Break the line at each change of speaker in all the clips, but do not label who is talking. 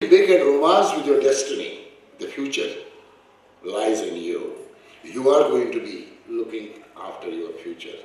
Big and romance with your destiny. The future lies in you. You are going to be looking after your future.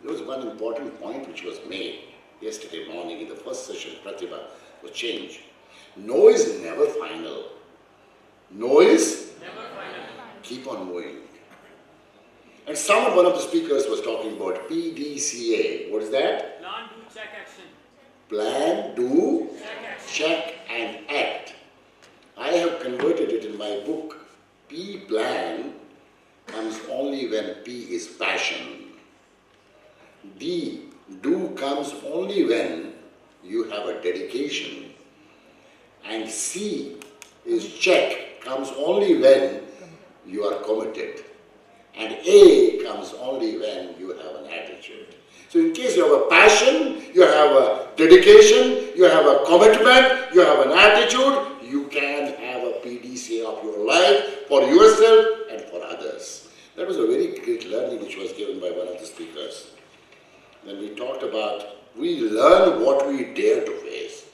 There was one important point which was made yesterday morning in the first session, Pratibha, for change. No is never final. No is never final. Keep on moving. And one of the speakers was talking about PDCA. What is that?
Plan, do, check, action.
Plan, do,
Check,
check and act. I have converted it in my book. P plan comes only when P is passion. D do comes only when you have a dedication. And C is check comes only when you are committed. And A comes only when you have an attitude. So in case you have a passion, you have a dedication, you have a commitment, you have an attitude, you can have a PDCA of your life for yourself and for others. That was a very great learning which was given by one of the speakers. Then we talked about, we learn what we dare to face.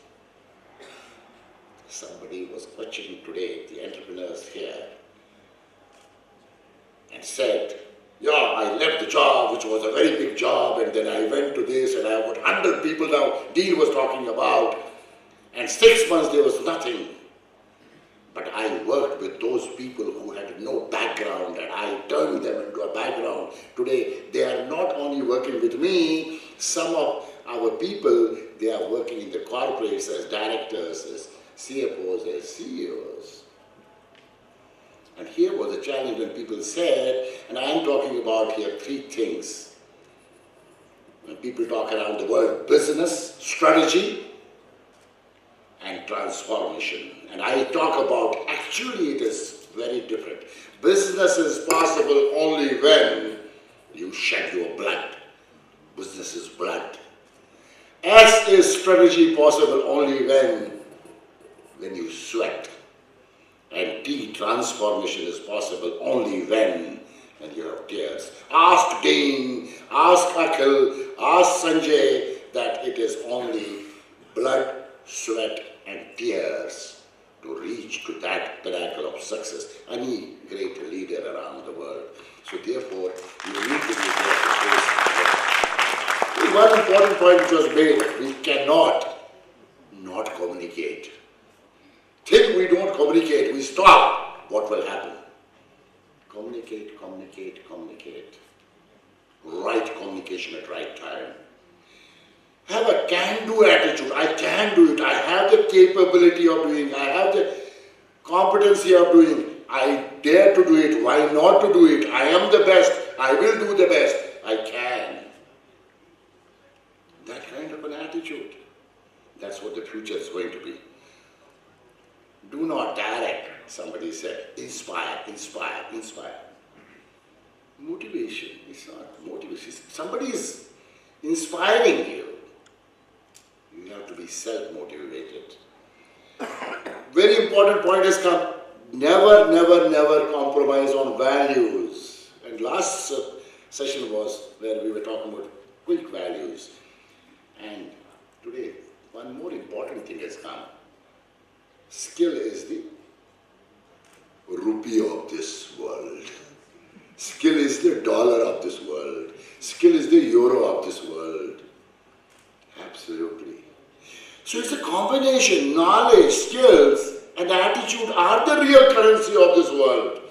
Somebody was questioning today, the entrepreneurs here, and said, yeah, I left the job, which was a very big job, and then I went to this, and I have got 100 people now, Dean was talking about, and 6 months there was nothing. But I worked with those people who had no background, and I turned them into a background. Today, they are not only working with me, some of our people, they are working in the corporates as directors, as CFOs, as CEOs. And here was a challenge when people said, and I am talking about here 3 things. When people talk around the world, business, strategy, and transformation. And I talk about, actually it is very different. Business is possible only when you shed your blood. Business is blood. S is strategy possible only when you sweat. And T, transformation is possible only when you have tears. Ask Dean, ask Akhil, ask Sanjay that it is only blood, sweat and tears to reach to that pinnacle of success. Any great leader around the world. So therefore, you need to be there to face. One important point which was made, we cannot not communicate. Think we don't communicate, we stop, what will happen? Communicate, communicate, communicate. Right communication at right time. Have a can-do attitude. I can do it. I have the capability of doing. I have the competency of doing. I dare to do it. Why not to do it? I am the best. I will do the best. I can. That kind of an attitude. That's what the future is going to be. Do not direct, somebody said. Inspire, inspire, inspire. Motivation is not motivation. Somebody is inspiring you. You have to be self-motivated. Very important point has come. Never, never, never compromise on values. And last session was where we were talking about quick values. And today, one more important thing has come. Skill is the rupee of this world. Skill is the dollar of this world. Skill is the euro of this world. Absolutely. So it's a combination. Knowledge, skills, and attitude are the real currency of this world.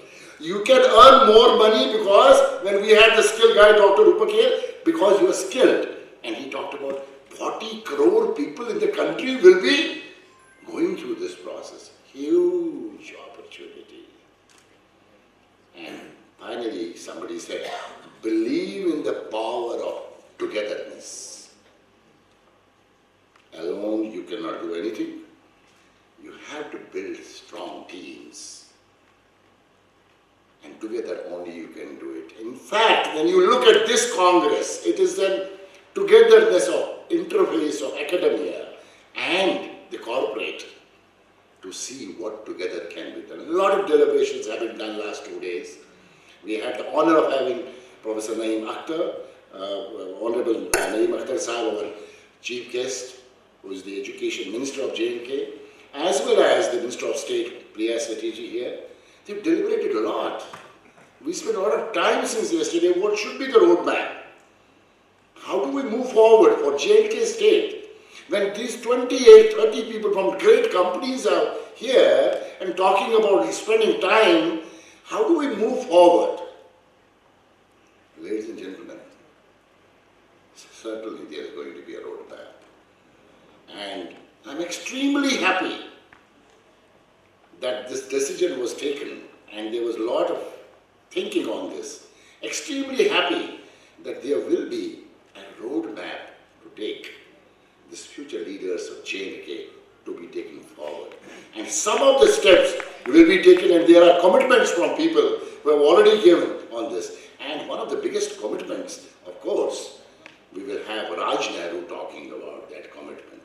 You can earn more money because when we had the skill guy, Dr. Rupak here, because you are skilled. And he talked about 40 crore people in the country will be going through this process. Huge opportunity. And finally, somebody said, believe in the power of togetherness. Alone, you cannot do anything. You have to build strong teams. And together only you can do it. In fact, when you look at this Congress, it is the togetherness of interface of academia and the corporate to see what together can be done. A lot of deliberations have been done last 2 days. We had the honor of having Professor Naeem Akhtar, Honorable Naeem Akhtar Sahib, our chief guest, who is the Education Minister of J&K, State, Priya Satyji here, they've deliberated a lot. We spent a lot of time since yesterday. What should be the roadmap? How do we move forward for J&K State? When these 28, 30 people from great companies are here and talking about spending time, how do we move forward? Ladies and gentlemen, certainly there is going to be a roadmap. And I'm extremely happy that this decision was taken and there was a lot of thinking on this. Extremely happy that there will be a roadmap to take these future leaders of J&K to be taken forward. And some of the steps will be taken, and there are commitments from people who have already given on this. And one of the biggest commitments, of course, we will have Raj Nehru talking about that commitment.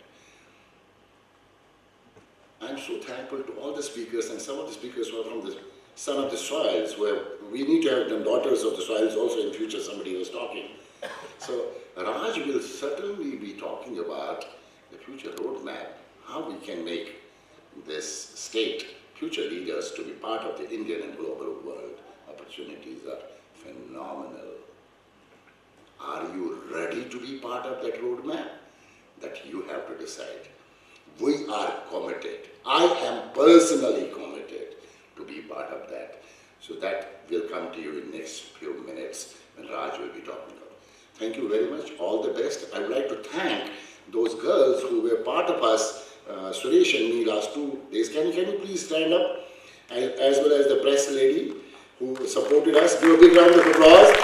I'm so thankful to all the speakers, and some of the speakers who are from the son of the soils, where we need to have them daughters of the soils also in future, somebody was talking. So Raj will certainly be talking about the future roadmap, how we can make this state future leaders to be part of the Indian and global world. Opportunities are phenomenal. Are you ready to be part of that roadmap? That you have to decide. We are committed. I am personally committed to be part of that. So that will come to you in next few minutes when Raj will be talking about. Thank you very much. All the best. I would like to thank those girls who were part of us, Suresh and me, last 2 days. Can you please stand up? As well as the press lady who supported us. Give a big round of applause.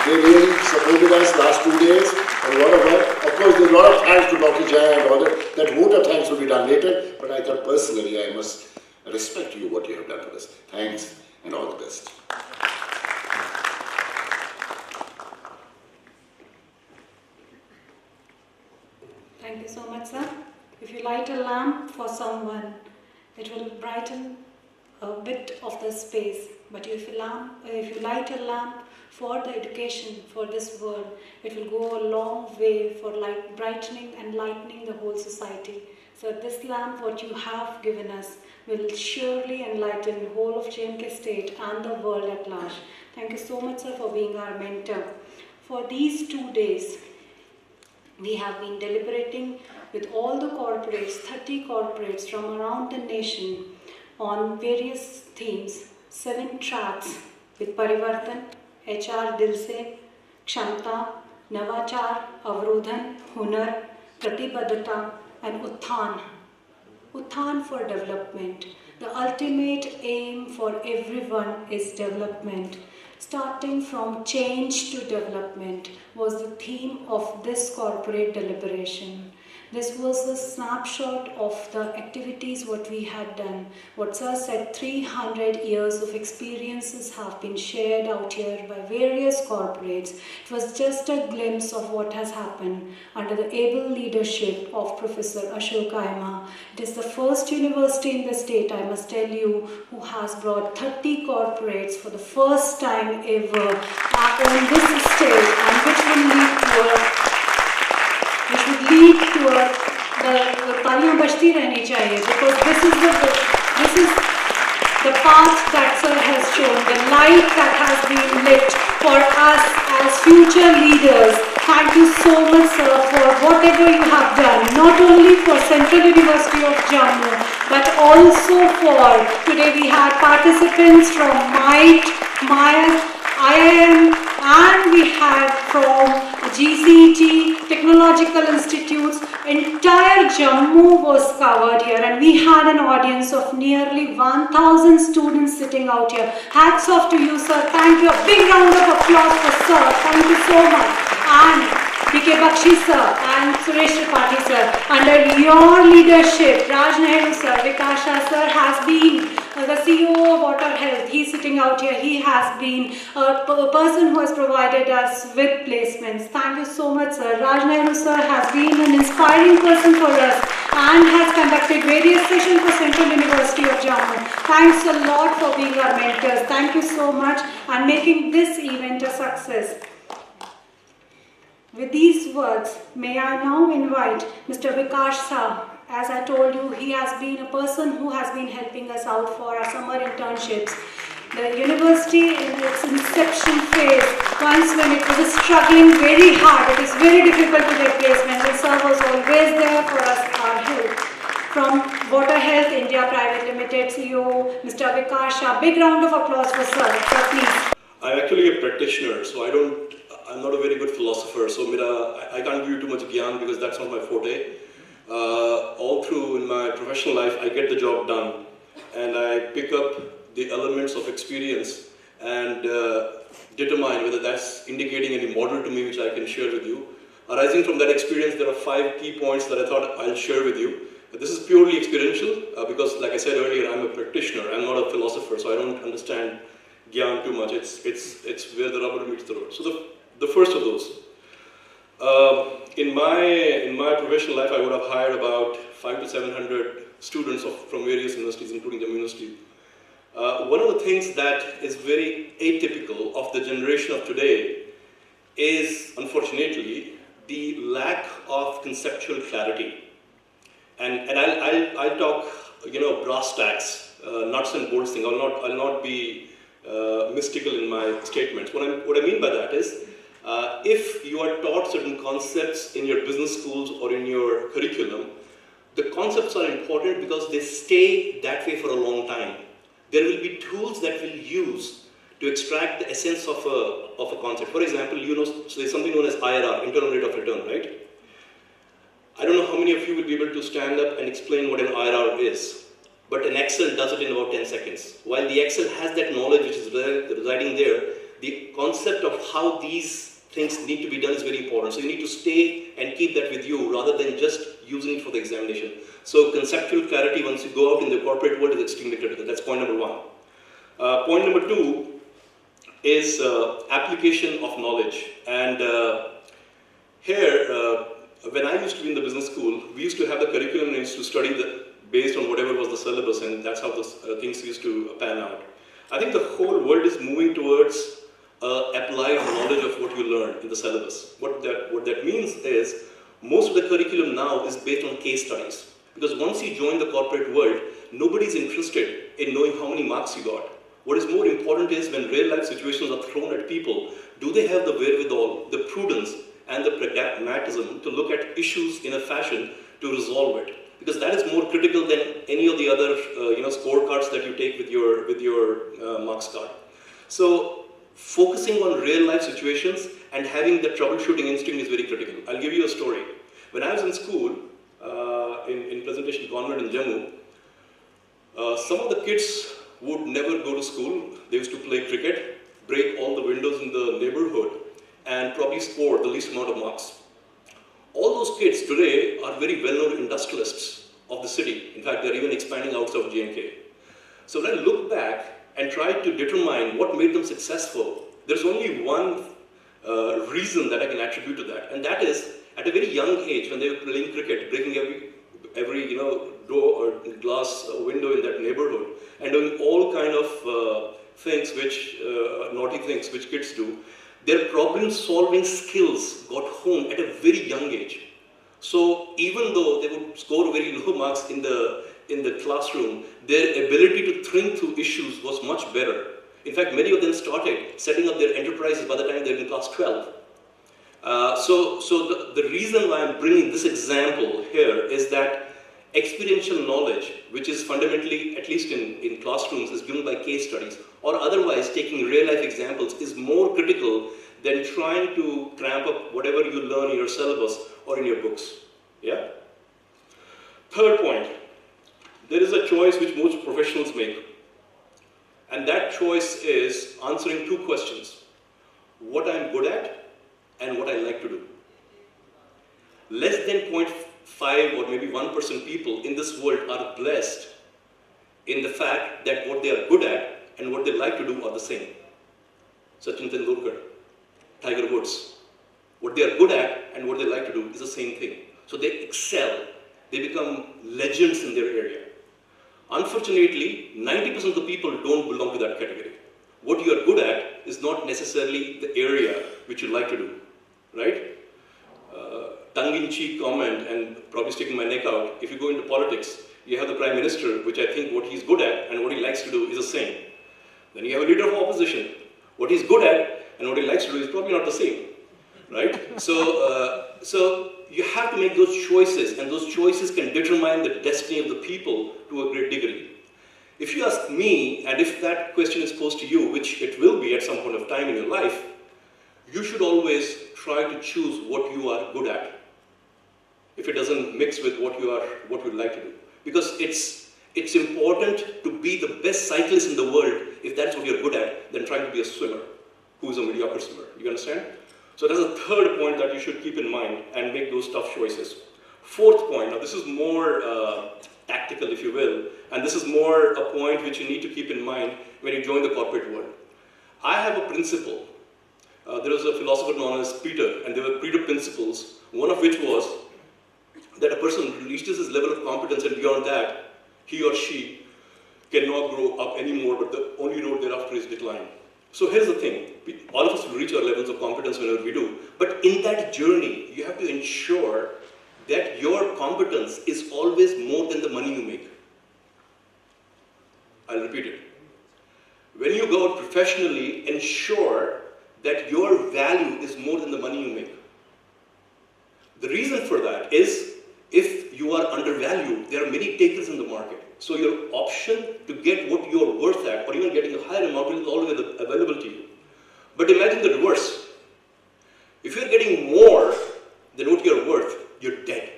They really supported us last 2 days. A lot of work. Of course, there's a lot of thanks to Dr. Jaya and all that. That vote of thanks will be done later. But I thought personally I must respect you what you have done for us. Thanks and all the best.
Thank you so much, sir. If you light a lamp for someone, it will brighten a bit of the space. But if you light a lamp for the education for this world, it will go a long way for brightening and lightening the whole society. So this lamp, what you have given us, will surely enlighten the whole of J&K State and the world at large. Thank you so much, sir, for being our mentor. For these 2 days, we have been deliberating with all the corporates, 30 corporates from around the nation on various themes, 7 tracks with Parivartan, HR Dil Se, Kshamta, Navachar, Avrodhan, Hunar, Pratibadhata and Uthan. Uthan for development. The ultimate aim for everyone is development. Starting from change to development was the theme of this corporate deliberation. This was a snapshot of the activities what we had done. What sir said, 300 years of experiences have been shared out here by various corporates. It was just a glimpse of what has happened under the able leadership of Professor Ashok Aima. It is the first university in the state, I must tell you, who has brought 30 corporates for the first time ever on this stage, and which will lead to the तालियां बजती रहनी चाहिए, because this is the path that sir has shown, the light that has been lit for us as future leaders. Thank you so much, sir, for whatever you have done, not only for Central University of Jammu, but also for, today we had participants from MIT, IIM, and we had from GCT, Technological Institutes. Entire Jammu was covered here, and we had an audience of nearly 1,000 students sitting out here. Hats off to you, sir. Thank you. A big round of applause for sir. Thank you so much. And B.K. Bakshi sir and Suresh Tripathi sir, under your leadership, Raj Nehru sir, Vikasha sir has been the CEO of Water Health. He's sitting out here. He has been a person who has provided us with placements. Thank you so much, sir. Raj Nehru sir has been an inspiring person for us and has conducted various sessions for Central University of Jammu. Thanks a lot for being our mentors. Thank you so much and making this event a success. With these words, may I now invite Mr. Vikash Sir as I told you, he has been a person who has been helping us out for our summer internships. The university in its inception phase, once when it was struggling very hard, it is very difficult to get placement, the sir was always there for us, our help. From Water Health India Private Limited CEO, Mr. Vikas Shah. Big round of applause for sir, please.
I'm actually a practitioner, so I'm not a very good philosopher, so I can't give you too much gyan because that's not my forte. All through in my professional life, I get the job done and I pick up the elements of experience and determine whether that's indicating any model to me which I can share with you. Arising from that experience, there are 5 key points that I thought I'll share with you. This is purely experiential because, like I said earlier, I'm a practitioner, I'm not a philosopher, so I don't understand gyan too much. It's where the rubber meets the road. So the first of those. In my professional life, I would have hired about 500 to 700 students from various universities, including Jammu-16. One of the things that is very atypical of the generation of today is, unfortunately, the lack of conceptual clarity. And I'll talk, brass tacks, nuts and bolts thing. I'll not be mystical in my statements. What I mean by that is, if you are taught certain concepts in your business schools or in your curriculum, the concepts are important because they stay that way for a long time. There will be tools that we'll use to extract the essence of a concept. For example, so there's something known as IRR, internal rate of return, right? I don't know how many of you will be able to stand up and explain what an IRR is, but an Excel does it in about 10 seconds. While the Excel has that knowledge which is residing there, the concept of how these things need to be done is very important. So you need to stay and keep that with you rather than just using it for the examination. So conceptual clarity once you go out in the corporate world is extremely critical. That's point number 1. Point number 2 is application of knowledge. And here, when I used to be in the business school, we used to have the curriculum and used to study based on whatever was the syllabus, and that's how the things used to pan out. I think the whole world is moving towards applied knowledge of what you learn in the syllabus. What that means is, most of the curriculum now is based on case studies. Because once you join the corporate world, nobody's interested in knowing how many marks you got. What is more important is when real life situations are thrown at people, do they have the wherewithal, the prudence, and the pragmatism to look at issues in a fashion to resolve it? Because that is more critical than any of the other scorecards that you take with your marks card. So focusing on real life situations and having the troubleshooting instinct is very critical. I'll give you a story. When I was in school, in Presentation Convent in Jammu, some of the kids would never go to school. They used to play cricket, break all the windows in the neighborhood, and probably score the least amount of marks. All those kids today are very well-known industrialists of the city. In fact, they're even expanding outside of J&K. So when I look back and try to determine what made them successful, there's only one reason that I can attribute to that, and that is at a very young age when they were playing cricket, breaking every door or glass window in that neighborhood, and doing all kind of things naughty things which kids do. Their problem-solving skills got honed at a very young age. So even though they would score very low marks in the classroom, their ability to think through issues was much better. In fact, many of them started setting up their enterprises by the time they were in class 12. So the reason why I'm bringing this example here is that experiential knowledge, which is fundamentally, at least in classrooms, is given by case studies, or otherwise taking real-life examples, is more critical than trying to cramp up whatever you learn in your syllabus or in your books. Yeah? Third point, there is a choice which most professionals make. And that choice is answering 2 questions. What I'm good at and what I like to do. Less than 0.5 or maybe 1% people in this world are blessed in the fact that what they are good at and what they like to do are the same. Sachin Tendulkar, Tiger Woods. What they are good at and what they like to do is the same thing. So they excel. They become legends in their area. Unfortunately, 90% of the people don't belong to that category. What you are good at is not necessarily the area which you like to do, right? tongue-in-cheek comment and probably sticking my neck out. If you go into politics, you have the Prime Minister, which I think what he's good at and what he likes to do is the same. Then you have a leader of opposition. What he's good at and what he likes to do is probably not the same, right? So you have to make those choices, and those choices can determine the destiny of the people to a great degree. If you ask me, and if that question is posed to you, which it will be at some point of time in your life, you should always try to choose what you are good at, if it doesn't mix with what you'd like to do. Because it's important to be the best cyclist in the world if that's what you're good at, than trying to be a swimmer who's a mediocre swimmer. You understand? So that's a third point that you should keep in mind and make those tough choices. Fourth point, now this is more tactical, if you will, and this is more a point which you need to keep in mind when you join the corporate world. I have a principle. There was a philosopher known as Peter, and there were Peter principles, one of which was that a person reaches his level of competence, and beyond that, he or she cannot grow up anymore, but the only road thereafter is decline. So here's the thing, all of us will reach our levels of competence whenever we do, but in that journey, you have to ensure that your competence is always more than the money you make. I'll repeat it. When you go out professionally, ensure that your value is more than the money you make. The reason for that is, if you are undervalued, there are many takers in the market. So your option to get what you are worth at, or even getting a higher amount, is always available to you. But imagine the reverse. If you're getting more than what you're worth, you're dead.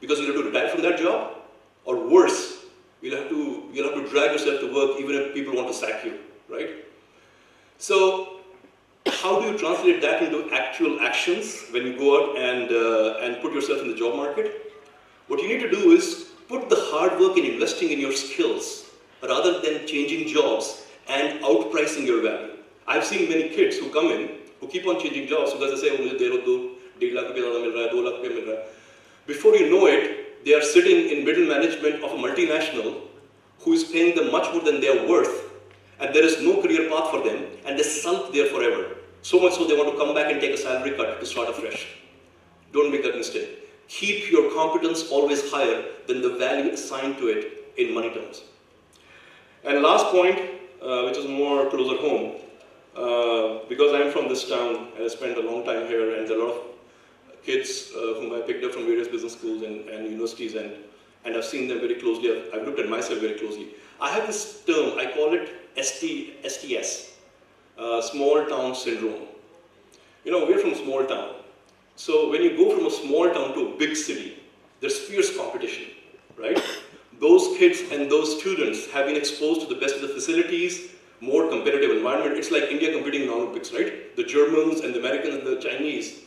Because you'll have to retire from that job, or worse, you'll have to drag yourself to work even if people want to sack you, right? So how do you translate that into actual actions when you go out and put yourself in the job market? What you need to do is put the hard work in investing in your skills rather than changing jobs and outpricing your value. I've seen many kids who come in, who keep on changing jobs because they say, oh, $1.5 lakh mil raha hai, $2 lakh mil raha hai. Before you know it, they are sitting in middle management of a multinational who is paying them much more than they are worth, and there is no career path for them, and they sunk there forever. So much so they want to come back and take a salary cut to start afresh. Don't make that mistake. Keep your competence always higher than the value assigned to it in money terms. And last point, which is more closer home, because I'm from this town, and I spent a long time here, and there are a lot of kids whom I picked up from various business schools and universities, and I've seen them very closely. I've looked at myself very closely. I have this term, I call it STS, small town syndrome. You know, we're from small town. So when you go from a small town to a big city, there's fierce competition, right? Those kids and those students have been exposed to the best of the facilities, more competitive environment. It's like India competing in Olympics, right? The Germans and the Americans and the Chinese